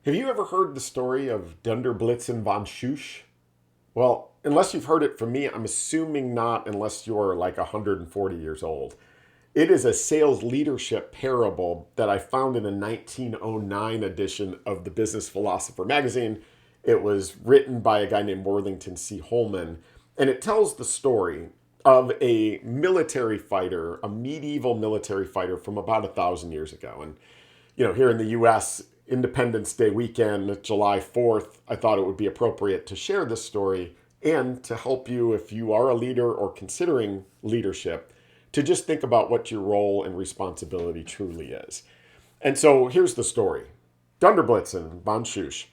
Have you ever heard the story of Dunderblitzen Von Shoosh? Well, unless you've heard it from me, I'm assuming not unless you're like 140 years old. It is a sales leadership parable that I found in a 1909 edition of the Business Philosopher magazine. It was written by a guy named Worthington C. Holman, and it tells the story of a military fighter, a medieval military fighter from about 1,000 years ago. And here in the US, Independence Day weekend, July 4th, I thought it would be appropriate to share this story and to help you if you are a leader or considering leadership to just think about what your role and responsibility truly is. And so here's the story. Dunderblitzen Von Shoosh,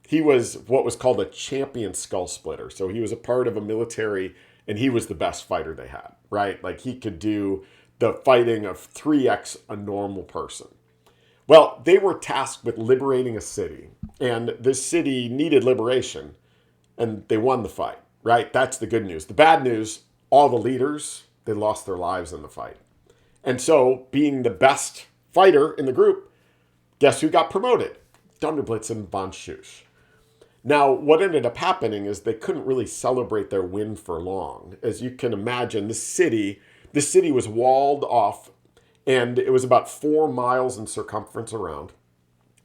he was what was called a champion skull splitter. So he was a part of a military and he was the best fighter they had, right? Like he could do the fighting of 3x a normal person. Well, they were tasked with liberating a city, and this city needed liberation, and they won the fight, right? That's the good news. The bad news, all the leaders, they lost their lives in the fight. And so, being the best fighter in the group, guess who got promoted? Dunderblitzen Von Shoosh. Now, what ended up happening is they couldn't really celebrate their win for long. As you can imagine, the city was walled off, and it was about 4 miles in circumference around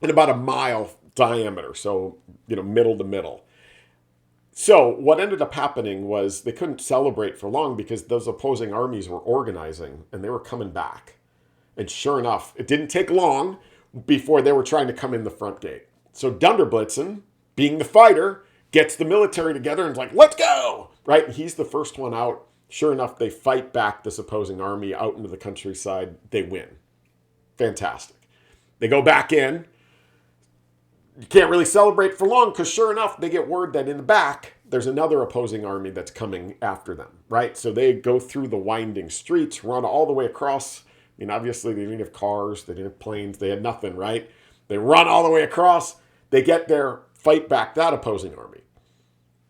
and about a mile diameter, so middle to middle. So what ended up happening was they couldn't celebrate for long because those opposing armies were organizing and they were coming back. And sure enough, it didn't take long before they were trying to come in the front gate. So Dunderblitzen, being the fighter, gets the military together and is like, let's go, right? And he's the first one out. Sure enough, they fight back this opposing army out into the countryside. They win. Fantastic. They go back in. You can't really celebrate for long because sure enough, they get word that in the back, there's another opposing army that's coming after them, right? So they go through the winding streets, run all the way across. I mean, obviously, they didn't have cars. They didn't have planes. They had nothing, right? They run all the way across. They get there, fight back that opposing army.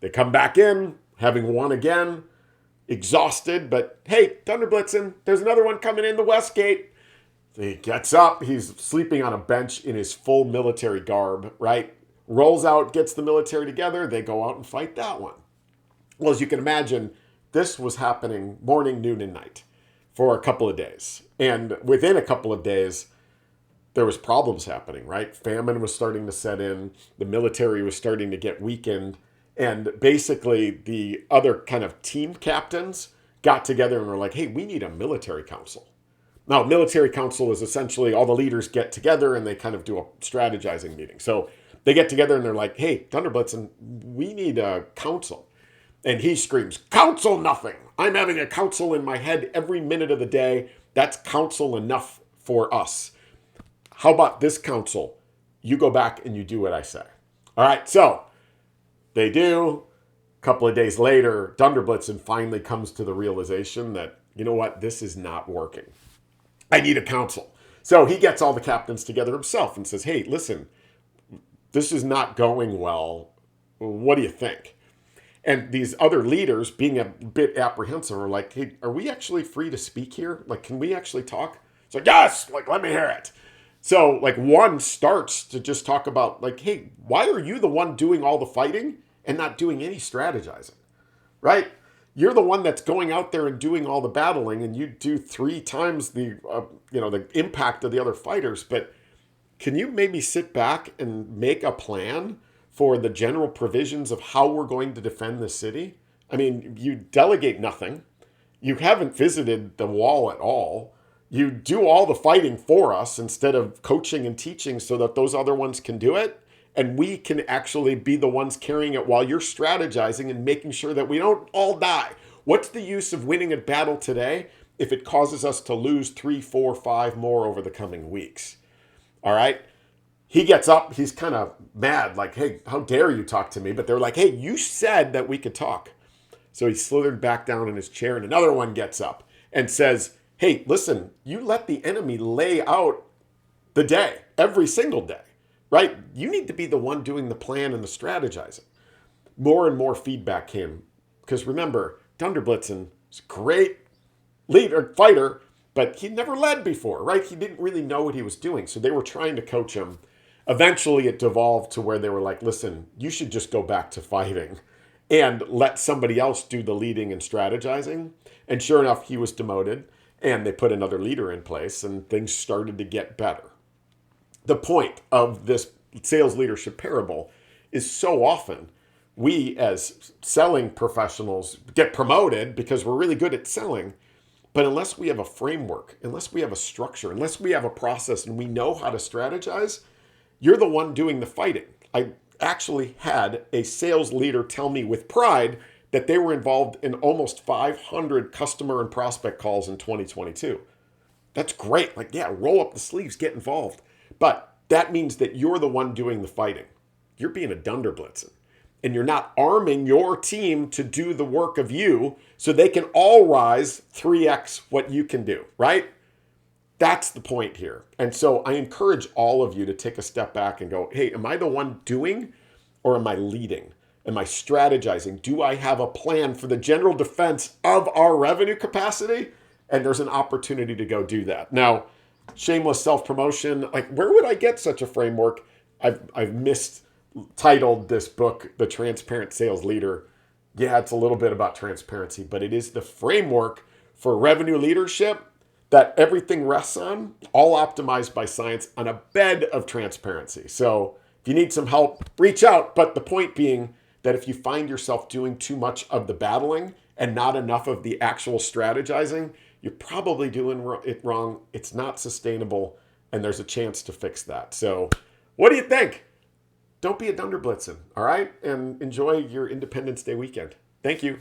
They come back in, having won again, exhausted, but hey, Dunderblitzen, there's another one coming in the west gate. He gets up, he's sleeping on a bench in his full military garb, right? Rolls out, gets the military together, they go out and fight that one. Well, as you can imagine, this was happening morning, noon, and night for a couple of days. And within a couple of days, there was problems happening, right? Famine was starting to set in, the military was starting to get weakened, and basically, the other kind of team captains got together and were like, hey, we need a military council. Now, military council is essentially all the leaders get together and they kind of do a strategizing meeting. So they get together and they're like, hey, Dunderblitzen, we need a council. And he screams, council nothing. I'm having a council in my head every minute of the day. That's council enough for us. How about this council? You go back and you do what I say. All right, so they do. A couple of days later, Dunderblitzen finally comes to the realization that, you know what, this is not working. I need a council. So he gets all the captains together himself and says, hey, listen, this is not going well. What do you think? And these other leaders, being a bit apprehensive, are like, hey, are we actually free to speak here? Like, can we actually talk? It's like, yes, like, let me hear it. So, like, one starts to just talk about, like, hey, why are you the one doing all the fighting and not doing any strategizing, right? You're the one that's going out there and doing all the battling, and you do 3 times the impact of the other fighters. But can you maybe sit back and make a plan for the general provisions of how we're going to defend the city? I mean, you delegate nothing. You haven't visited the wall at all. You do all the fighting for us instead of coaching and teaching so that those other ones can do it. And we can actually be the ones carrying it while you're strategizing and making sure that we don't all die. What's the use of winning a battle today if it causes us to lose 3, 4, 5 more over the coming weeks? All right. He gets up. He's kind of mad, like, hey, how dare you talk to me? But they're like, hey, you said that we could talk. So he slithered back down in his chair, and another one gets up and says, hey, listen, you let the enemy lay out the day, every single day, right? You need to be the one doing the plan and the strategizing. More and more feedback came. Because remember, Dunderblitzen is a great leader, fighter, but he never led before, right? He didn't really know what he was doing. So they were trying to coach him. Eventually, it devolved to where they were like, listen, you should just go back to fighting and let somebody else do the leading and strategizing. And sure enough, he was demoted and they put another leader in place and things started to get better. The point of this sales leadership parable is so often we as selling professionals get promoted because we're really good at selling. But unless we have a framework, unless we have a structure, unless we have a process and we know how to strategize, you're the one doing the fighting. I actually had a sales leader tell me with pride that they were involved in almost 500 customer and prospect calls in 2022. That's great. Like, yeah, roll up the sleeves, get involved. But that means that you're the one doing the fighting. You're being a Dunderblitzen. And you're not arming your team to do the work of you so they can all rise 3x what you can do, right? That's the point here. And so I encourage all of you to take a step back and go, hey, am I the one doing or am I leading? Am I strategizing? Do I have a plan for the general defense of our revenue capacity? And there's an opportunity to go do that. Now, shameless self-promotion, like where would I get such a framework? I've mistitled this book, The Transparent Sales Leader. Yeah, it's a little bit about transparency, but it is the framework for revenue leadership that everything rests on, all optimized by science on a bed of transparency. So if you need some help, reach out. But the point being that if you find yourself doing too much of the battling and not enough of the actual strategizing, you're probably doing it wrong. It's not sustainable, and there's a chance to fix that. So what do you think? Don't be a Dunderblitzen, all right? And enjoy your Independence Day weekend. Thank you.